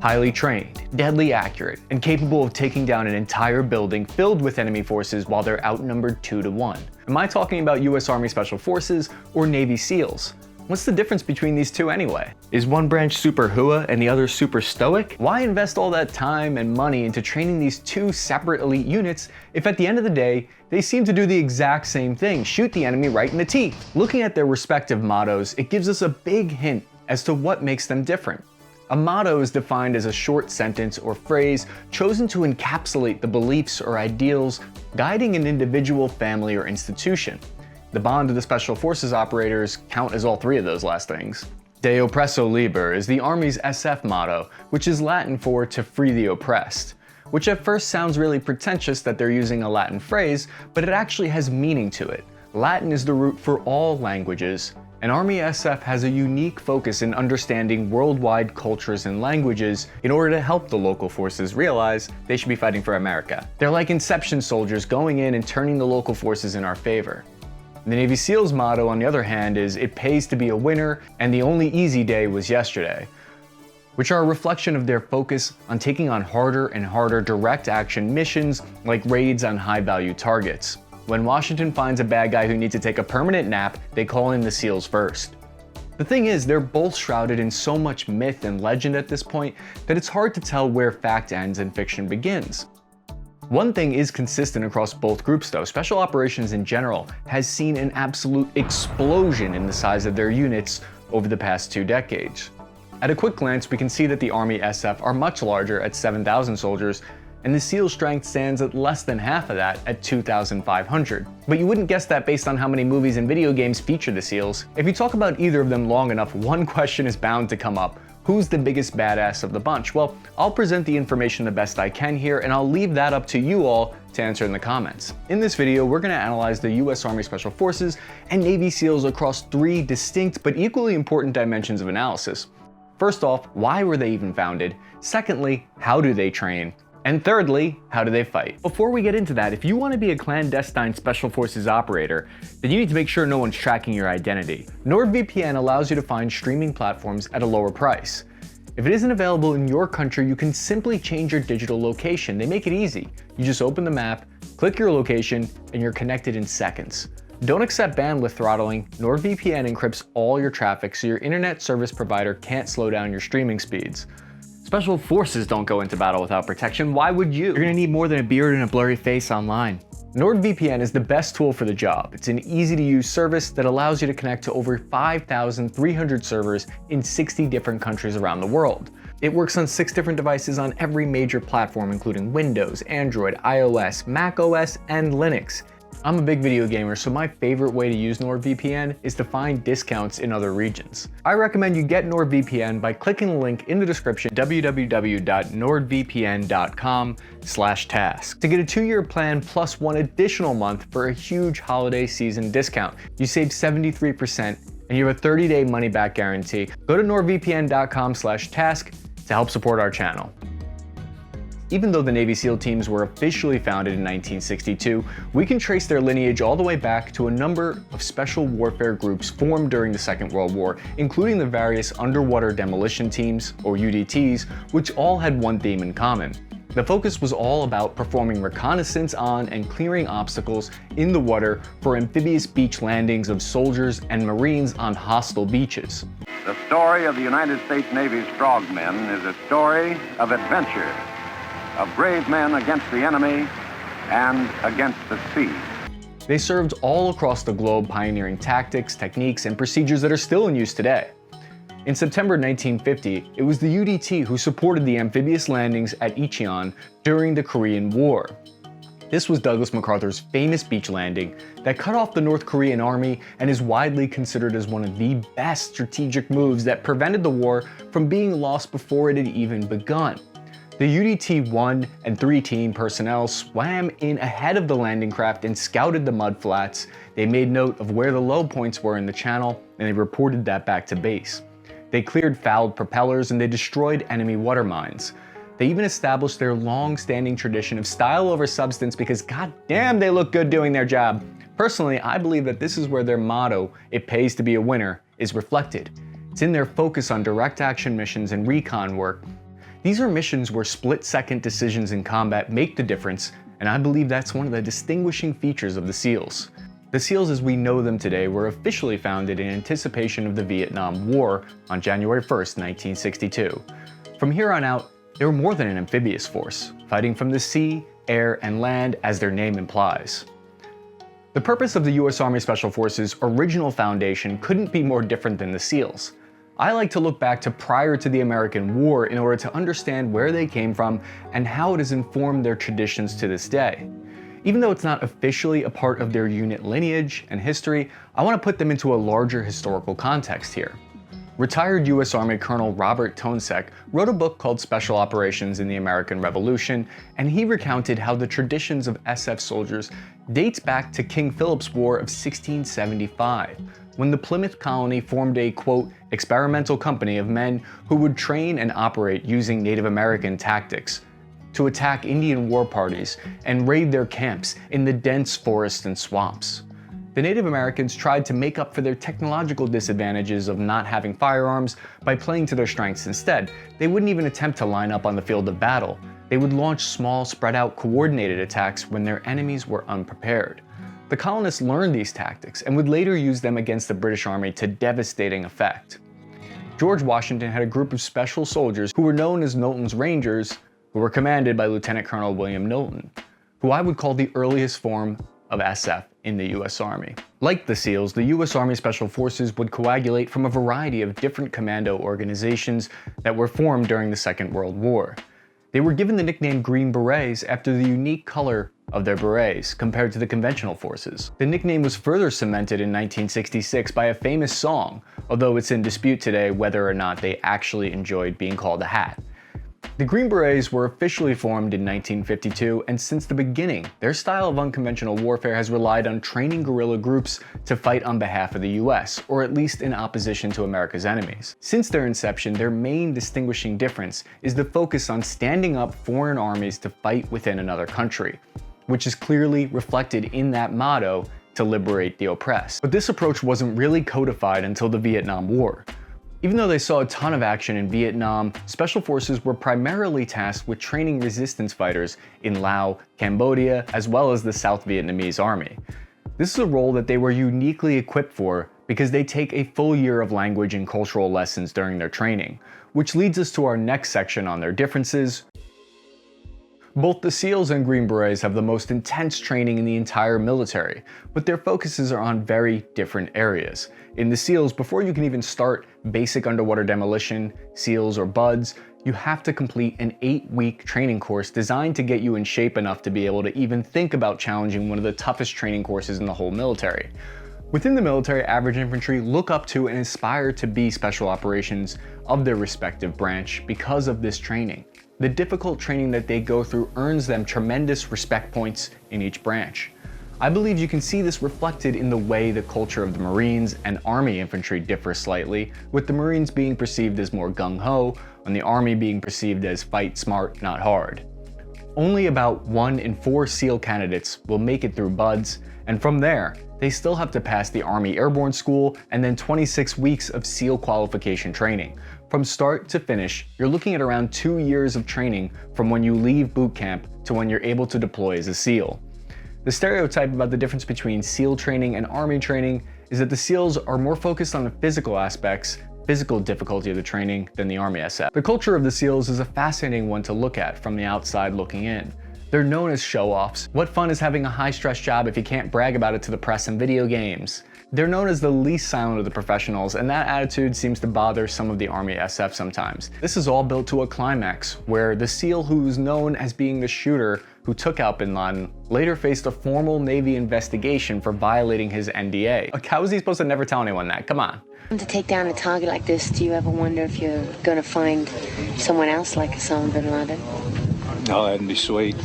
Highly trained, deadly accurate, and capable of taking down an entire building filled with enemy forces while they're outnumbered 2-1. Am I talking about US Army Special Forces or Navy SEALs? What's the difference between these two anyway? Is one branch super hua and the other super stoic? Why invest all that time and money into training these two separate elite units if at the end of the day, they seem to do the exact same thing, shoot the enemy right in the teeth? Looking at their respective mottos, it gives us a big hint as to what makes them different. A motto is defined as a short sentence or phrase chosen to encapsulate the beliefs or ideals guiding an individual, family, or institution. The bond of the Special Forces operators count as all three of those last things. De oppresso liber is the Army's SF motto, which is Latin for to free the oppressed, which at first sounds really pretentious that they're using a Latin phrase, but it actually has meaning to it. Latin is the root for all languages, and Army SF has a unique focus in understanding worldwide cultures and languages in order to help the local forces realize they should be fighting for America. They're like Inception soldiers going in and turning the local forces in our favor. The Navy SEALs motto, on the other hand, is "It pays to be a winner, and the only easy day was yesterday," which are a reflection of their focus on taking on harder and harder direct action missions like raids on high-value targets. When Washington finds a bad guy who needs to take a permanent nap, they call in the SEALs first. The thing is, they're both shrouded in so much myth and legend at this point that it's hard to tell where fact ends and fiction begins. One thing is consistent across both groups though: Special Operations in general has seen an absolute explosion in the size of their units over the past 2 decades. At a quick glance, we can see that the Army SF are much larger at 7,000 soldiers, and the SEAL strength stands at less than half of that at 2,500. But you wouldn't guess that based on how many movies and video games feature the SEALs. If you talk about either of them long enough, one question is bound to come up. Who's the biggest badass of the bunch? Well, I'll present the information the best I can here, and I'll leave that up to you all to answer in the comments. In this video, we're gonna analyze the US Army Special Forces and Navy SEALs across 3 distinct but equally important dimensions of analysis. First off, why were they even founded? Secondly, how do they train? And thirdly, how do they fight? Before we get into that, if you want to be a clandestine Special Forces operator, then you need to make sure no one's tracking your identity. NordVPN allows you to find streaming platforms at a lower price. If it isn't available in your country, you can simply change your digital location. They make it easy. You just open the map, click your location, and you're connected in seconds. Don't accept bandwidth throttling. NordVPN encrypts all your traffic so your internet service provider can't slow down your streaming speeds. Special Forces don't go into battle without protection. Why would you? You're gonna need more than a beard and a blurry face online. NordVPN is the best tool for the job. It's an easy-to-use service that allows you to connect to over 5,300 servers in 60 different countries around the world. It works on 6 different devices on every major platform, including Windows, Android, iOS, macOS, and Linux. I'm a big video gamer, so my favorite way to use NordVPN is to find discounts in other regions. I recommend you get NordVPN by clicking the link in the description, www.nordvpn.com/task, to get a 2-year plan plus 1 additional month for a huge holiday season discount. You save 73% and you have a 30-day money-back guarantee. Go to nordvpn.com/task to help support our channel. Even though the Navy SEAL teams were officially founded in 1962, we can trace their lineage all the way back to a number of special warfare groups formed during the Second World War, including the various underwater demolition teams, or UDTs, which all had one theme in common. The focus was all about performing reconnaissance on and clearing obstacles in the water for amphibious beach landings of soldiers and Marines on hostile beaches. The story of the United States Navy's frogmen is a story of adventure, of brave men against the enemy and against the sea. They served all across the globe, pioneering tactics, techniques, and procedures that are still in use today. In September 1950, it was the UDT who supported the amphibious landings at Incheon during the Korean War. This was Douglas MacArthur's famous beach landing that cut off the North Korean army and is widely considered as one of the best strategic moves that prevented the war from being lost before it had even begun. The UDT 1 and 3 team personnel swam in ahead of the landing craft and scouted the mud flats. They made note of where the low points were in the channel, and they reported that back to base. They cleared fouled propellers and they destroyed enemy water mines. They even established their long-standing tradition of style over substance because goddamn they look good doing their job. Personally, I believe that this is where their motto, "It pays to be a winner," is reflected. It's in their focus on direct action missions and recon work. These are missions where split-second decisions in combat make the difference, and I believe that's one of the distinguishing features of the SEALs. The SEALs as we know them today were officially founded in anticipation of the Vietnam War on January 1st, 1962. From here on out, they were more than an amphibious force, fighting from the sea, air, and land as their name implies. The purpose of the U.S. Army Special Forces' original foundation couldn't be more different than the SEALs. I like to look back to prior to the American War in order to understand where they came from and how it has informed their traditions to this day. Even though it's not officially a part of their unit lineage and history, I want to put them into a larger historical context here. Retired U.S. Army Colonel Robert Tonesek wrote a book called Special Operations in the American Revolution, and he recounted how the traditions of SF soldiers dates back to King Philip's War of 1675, when the Plymouth colony formed a, quote, experimental company of men who would train and operate using Native American tactics to attack Indian war parties and raid their camps in the dense forests and swamps. The Native Americans tried to make up for their technological disadvantages of not having firearms by playing to their strengths instead. They wouldn't even attempt to line up on the field of battle. They would launch small, spread-out, coordinated attacks when their enemies were unprepared. The colonists learned these tactics and would later use them against the British Army to devastating effect. George Washington had a group of special soldiers who were known as Knowlton's Rangers, who were commanded by Lieutenant Colonel William Knowlton, who I would call the earliest form of SF in the U.S. Army. Like the SEALs, the U.S. Army Special Forces would coagulate from a variety of different commando organizations that were formed during the Second World War. They were given the nickname Green Berets after the unique color of their berets compared to the conventional forces. The nickname was further cemented in 1966 by a famous song, although it's in dispute today whether or not they actually enjoyed being called a hat. The Green Berets were officially formed in 1952, and since the beginning, their style of unconventional warfare has relied on training guerrilla groups to fight on behalf of the US, or at least in opposition to America's enemies. Since their inception, their main distinguishing difference is the focus on standing up foreign armies to fight within another country, which is clearly reflected in that motto, to liberate the oppressed. But this approach wasn't really codified until the Vietnam War. Even though they saw a ton of action in Vietnam, Special Forces were primarily tasked with training resistance fighters in Laos, Cambodia, as well as the South Vietnamese Army. This is a role that they were uniquely equipped for because they take a full year of language and cultural lessons during their training, which leads us to our next section on their differences. Both the SEALs and Green Berets have the most intense training in the entire military, but their focuses are on very different areas. In the SEALs, before you can even start basic underwater demolition, SEALs, or BUDS, you have to complete an 8-week training course designed to get you in shape enough to be able to even think about challenging one of the toughest training courses in the whole military. Within the military, average infantry look up to and aspire to be special operations of their respective branch because of this training. The difficult training that they go through earns them tremendous respect points in each branch. I believe you can see this reflected in the way the culture of the Marines and Army infantry differ slightly, with the Marines being perceived as more gung-ho, and the Army being perceived as fight smart, not hard. Only about 1 in 4 SEAL candidates will make it through BUDS, and from there, they still have to pass the Army Airborne School and then 26 weeks of SEAL qualification training. From start to finish, you're looking at around 2 years of training from when you leave boot camp to when you're able to deploy as a SEAL. The stereotype about the difference between SEAL training and Army training is that the SEALs are more focused on the physical aspects, physical difficulty of the training, than the Army SF. The culture of the SEALs is a fascinating one to look at from the outside looking in. They're known as show-offs. What fun is having a high-stress job if you can't brag about it to the press and video games? They're known as the least silent of the professionals, and that attitude seems to bother some of the Army SF sometimes. This is all built to a climax, where the SEAL who's known as being the shooter who took out bin Laden later faced a formal Navy investigation for violating his NDA. Like, how is he supposed to never tell anyone that? Come on. To take down a target like this, do you ever wonder if you're going to find someone else like Osama bin Laden? Oh, that'd be sweet.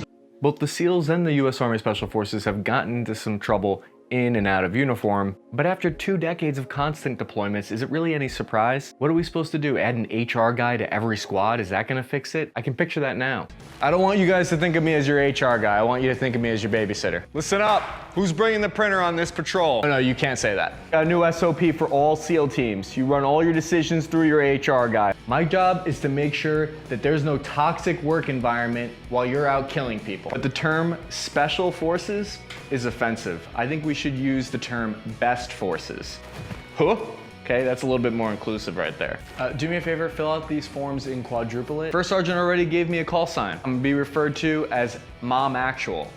Both the SEALs and the U.S. Army Special Forces have gotten into some trouble in and out of uniform But after 2 decades of constant deployments, is it really any surprise? What are we supposed to do? Add an HR guy to every squad? Is that gonna fix it? I can picture that now. I don't want you guys to think of me as your HR guy. I want you to think of me as your babysitter. Listen up. Who's bringing the printer on this patrol? No, you can't say that. Got a new SOP for all SEAL teams. You run all your decisions through your HR guy. My job is to make sure that there's no toxic work environment while you're out killing people. But the term special forces is offensive. I think we should use the term best forces. Huh? Okay, that's a little bit more inclusive right there. Do me a favor, fill out these forms in quadruplet. First sergeant already gave me a call sign. I'm gonna be referred to as Mom Actual.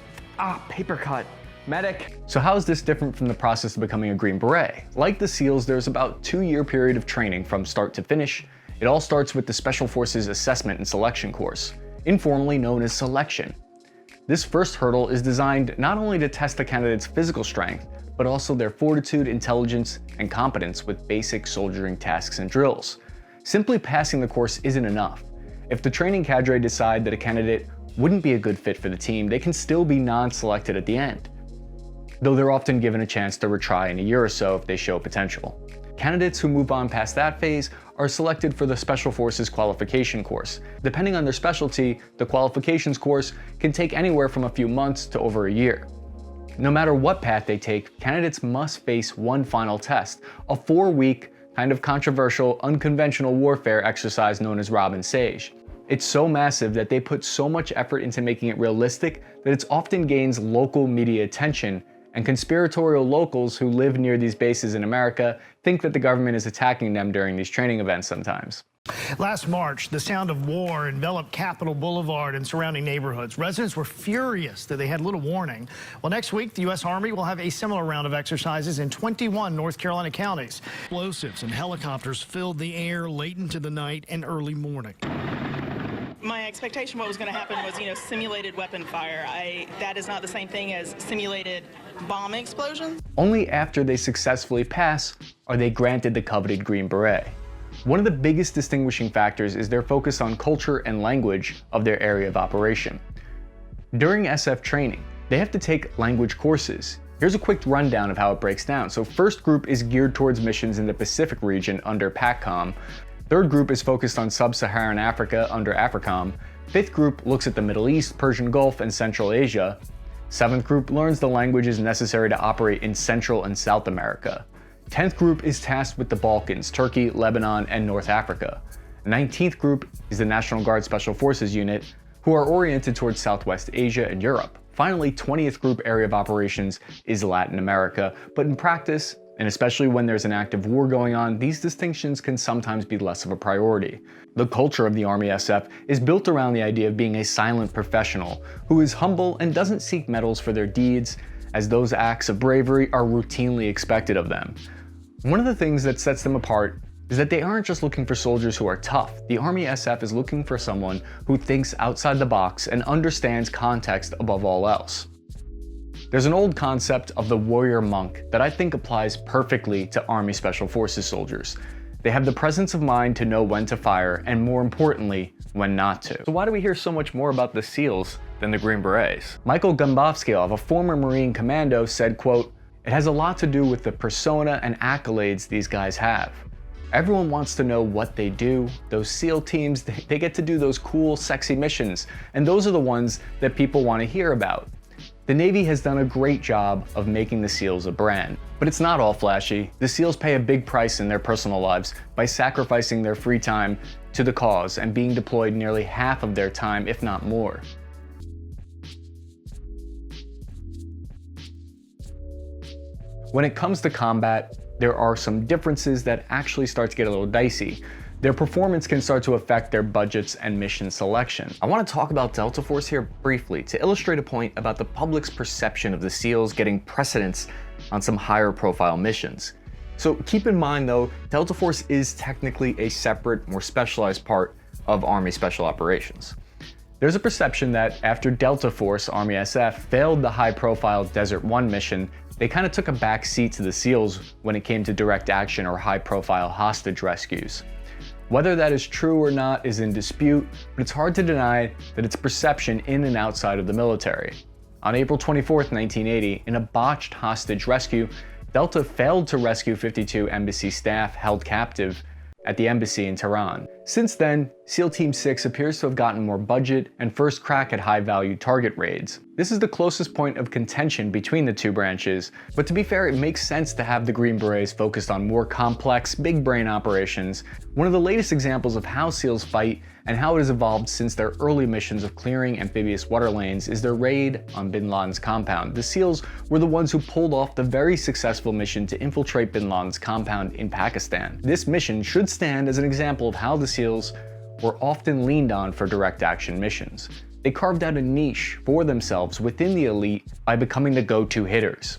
Paper cut. Medic. So how is this different from the process of becoming a Green Beret? Like the SEALs, there's about a 2-year period of training from start to finish. It all starts with the Special Forces Assessment and Selection course, informally known as selection. This first hurdle is designed not only to test the candidate's physical strength, but also their fortitude, intelligence, and competence with basic soldiering tasks and drills. Simply passing the course isn't enough. If the training cadre decide that a candidate wouldn't be a good fit for the team, they can still be non-selected at the end, though they're often given a chance to retry in a year or so if they show potential. Candidates who move on past that phase are selected for the Special Forces Qualification course. Depending on their specialty, the qualifications course can take anywhere from a few months to over a year. No matter what path they take, candidates must face one final test, a 4-week, kind of controversial, unconventional warfare exercise known as Robin Sage. It's so massive that they put so much effort into making it realistic that it often gains local media attention, and conspiratorial locals who live near these bases in America think that the government is attacking them during these training events sometimes. Last March, the sound of war enveloped Capitol Boulevard and surrounding neighborhoods. Residents were furious that they had little warning. Well, next week, the U.S. Army will have a similar round of exercises in 21 North Carolina counties. Explosives and helicopters filled the air late into the night and early morning. My expectation what was going to happen was, simulated weapon fire. That is not the same thing as simulated bomb explosions. Only after they successfully pass are they granted the coveted Green Beret. One of the biggest distinguishing factors is their focus on culture and language of their area of operation. During SF training, they have to take language courses. Here's a quick rundown of how it breaks down. So first group is geared towards missions in the Pacific region under PACCOM. Third group is focused on Sub-Saharan Africa under AFRICOM. Fifth group looks at the Middle East, Persian Gulf, and Central Asia. Seventh group learns the languages necessary to operate in Central and South America. 10th group is tasked with the Balkans, Turkey, Lebanon, and North Africa. 19th group is the National Guard Special Forces Unit, who are oriented towards Southwest Asia and Europe. Finally, 20th group area of operations is Latin America, but in practice, and especially when there's an active war going on, these distinctions can sometimes be less of a priority. The culture of the Army SF is built around the idea of being a silent professional who is humble and doesn't seek medals for their deeds, as those acts of bravery are routinely expected of them. One of the things that sets them apart is that they aren't just looking for soldiers who are tough. The Army SF is looking for someone who thinks outside the box and understands context above all else. There's an old concept of the warrior monk that I think applies perfectly to Army Special Forces soldiers. They have the presence of mind to know when to fire, and more importantly, when not to. So why do we hear so much more about the SEALs than the Green Berets? Michael Gumbovsky, a former Marine commando, said, quote, "It has a lot to do with the persona and accolades these guys have. Everyone wants to know what they do. Those SEAL teams, they get to do those cool, sexy missions, and those are the ones that people want to hear about. The Navy has done a great job of making the SEALs a brand, but it's not all flashy. The SEALs pay a big price in their personal lives by sacrificing their free time to the cause and being deployed nearly half of their time, if not more. When it comes to combat, there are some differences that actually start to get a little dicey. Their performance can start to affect their budgets and mission selection. I want to talk about Delta Force here briefly to illustrate a point about the public's perception of the SEALs getting precedence on some higher profile missions. So keep in mind though, Delta Force is technically a separate, more specialized part of Army Special Operations. There's a perception that after Delta Force, Army SF, failed the high-profile Desert One mission, they kind of took a back seat to the SEALs when it came to direct action or high-profile hostage rescues. Whether that is true or not is in dispute, but it's hard to deny that it's perception in and outside of the military. On April 24, 1980, in a botched hostage rescue, Delta failed to rescue 52 embassy staff held captive at the embassy in Tehran. Since then, SEAL Team 6 appears to have gotten more budget and first crack at high-value target raids. This is the closest point of contention between the two branches, but to be fair, it makes sense to have the Green Berets focused on more complex, big-brain operations. One of the latest examples of how SEALs fight and how it has evolved since their early missions of clearing amphibious water lanes is their raid on Bin Laden's compound. The SEALs were the ones who pulled off the very successful mission to infiltrate Bin Laden's compound in Pakistan. This mission should stand as an example of how the SEALs were often leaned on for direct action missions. They carved out a niche for themselves within the elite by becoming the go-to hitters.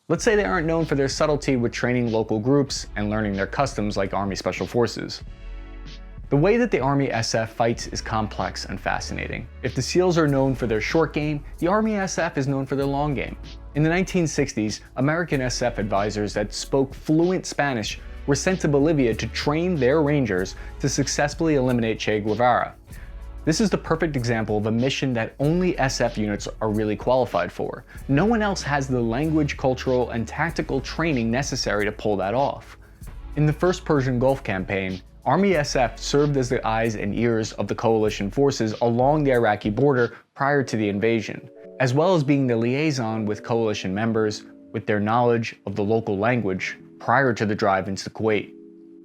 Let's say they aren't known for their subtlety with training local groups and learning their customs like Army Special Forces. The way that the Army SF fights is complex and fascinating. If the SEALs are known for their short game, the Army SF is known for their long game. In the 1960s, American SF advisors that spoke fluent Spanish were sent to Bolivia to train their Rangers to successfully eliminate Che Guevara. This is the perfect example of a mission that only SF units are really qualified for. No one else has the language, cultural, and tactical training necessary to pull that off. In the first Persian Gulf campaign, Army SF served as the eyes and ears of the coalition forces along the Iraqi border prior to the invasion, as well as being the liaison with coalition members with their knowledge of the local language prior to the drive into Kuwait.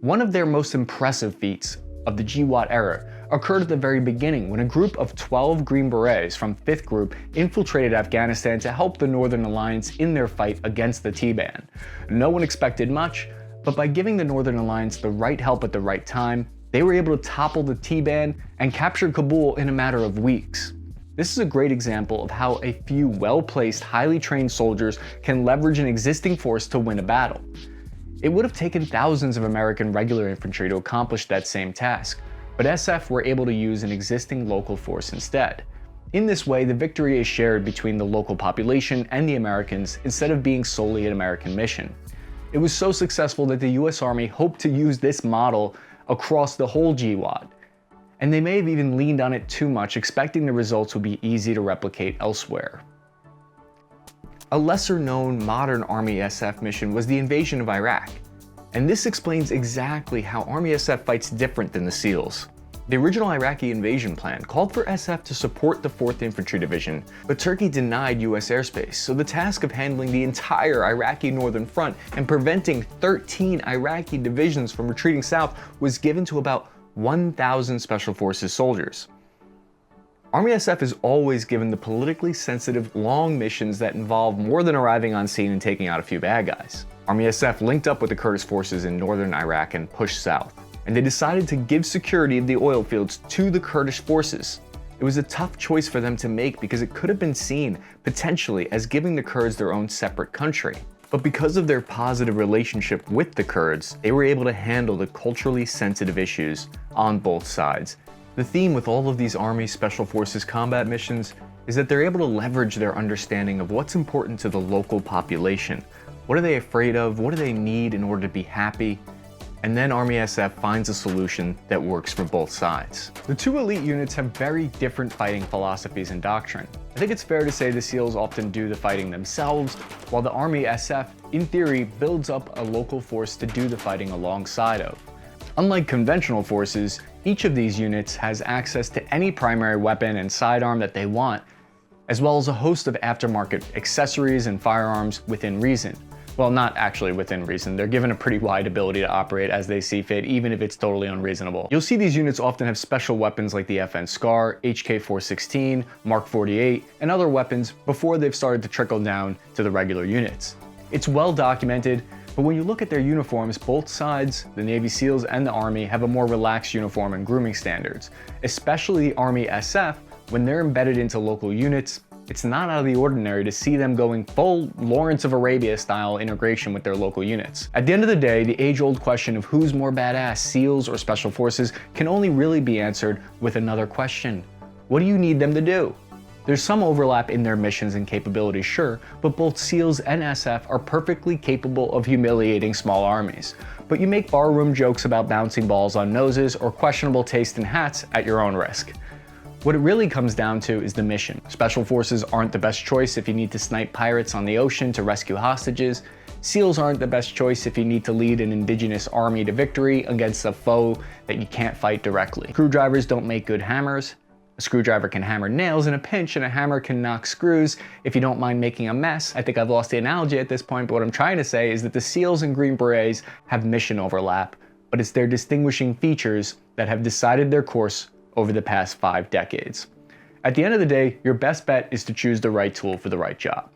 One of their most impressive feats of the GWAT era occurred at the very beginning when a group of 12 Green Berets from 5th Group infiltrated Afghanistan to help the Northern Alliance in their fight against the Taliban. No one expected much, but by giving the Northern Alliance the right help at the right time, they were able to topple the Taliban and capture Kabul in a matter of weeks. This is a great example of how a few well-placed, highly trained soldiers can leverage an existing force to win a battle. It would have taken thousands of American regular infantry to accomplish that same task, but SF were able to use an existing local force instead. In this way, the victory is shared between the local population and the Americans instead of being solely an American mission. It was so successful that the US Army hoped to use this model across the whole GWAT, and they may have even leaned on it too much, expecting the results would be easy to replicate elsewhere. A lesser-known modern Army SF mission was the invasion of Iraq, and this explains exactly how Army SF fights different than the SEALs. The original Iraqi invasion plan called for SF to support the 4th Infantry Division, but Turkey denied US airspace, so the task of handling the entire Iraqi northern front and preventing 13 Iraqi divisions from retreating south was given to about 1,000 Special Forces soldiers. Army SF is always given the politically sensitive, long missions that involve more than arriving on scene and taking out a few bad guys. Army SF linked up with the Kurdish forces in northern Iraq and pushed south, and they decided to give security of the oil fields to the Kurdish forces. It was a tough choice for them to make because it could have been seen, potentially, as giving the Kurds their own separate country. But because of their positive relationship with the Kurds, they were able to handle the culturally sensitive issues on both sides. The theme with all of these Army Special Forces combat missions is that they're able to leverage their understanding of what's important to the local population. What are they afraid of? What do they need in order to be happy? And then Army SF finds a solution that works for both sides. The two elite units have very different fighting philosophies and doctrine. I think it's fair to say the SEALs often do the fighting themselves, while the Army SF, in theory, builds up a local force to do the fighting alongside of. Unlike conventional forces, each of these units has access to any primary weapon and sidearm that they want, as well as a host of aftermarket accessories and firearms within reason. Well, not actually within reason. They're given a pretty wide ability to operate as they see fit, even if it's totally unreasonable. You'll see these units often have special weapons like the FN SCAR, HK-416, Mark 48, and other weapons before they've started to trickle down to the regular units. It's well documented, but when you look at their uniforms, both sides, the Navy SEALs and the Army, have a more relaxed uniform and grooming standards. Especially the Army SF, when they're embedded into local units, it's not out of the ordinary to see them going full Lawrence of Arabia style integration with their local units. At the end of the day, the age-old question of who's more badass, SEALs or Special Forces, can only really be answered with another question. What do you need them to do? There's some overlap in their missions and capabilities, sure, but both SEALs and SF are perfectly capable of humiliating small armies. But you make barroom jokes about bouncing balls on noses or questionable taste in hats at your own risk. What it really comes down to is the mission. Special Forces aren't the best choice if you need to snipe pirates on the ocean to rescue hostages. SEALs aren't the best choice if you need to lead an indigenous army to victory against a foe that you can't fight directly. Screwdrivers don't make good hammers. A screwdriver can hammer nails in a pinch, and a hammer can knock screws if you don't mind making a mess. I think I've lost the analogy at this point, but what I'm trying to say is that the SEALs and Green Berets have mission overlap, but it's their distinguishing features that have decided their course over the past 5 decades. At the end of the day, your best bet is to choose the right tool for the right job.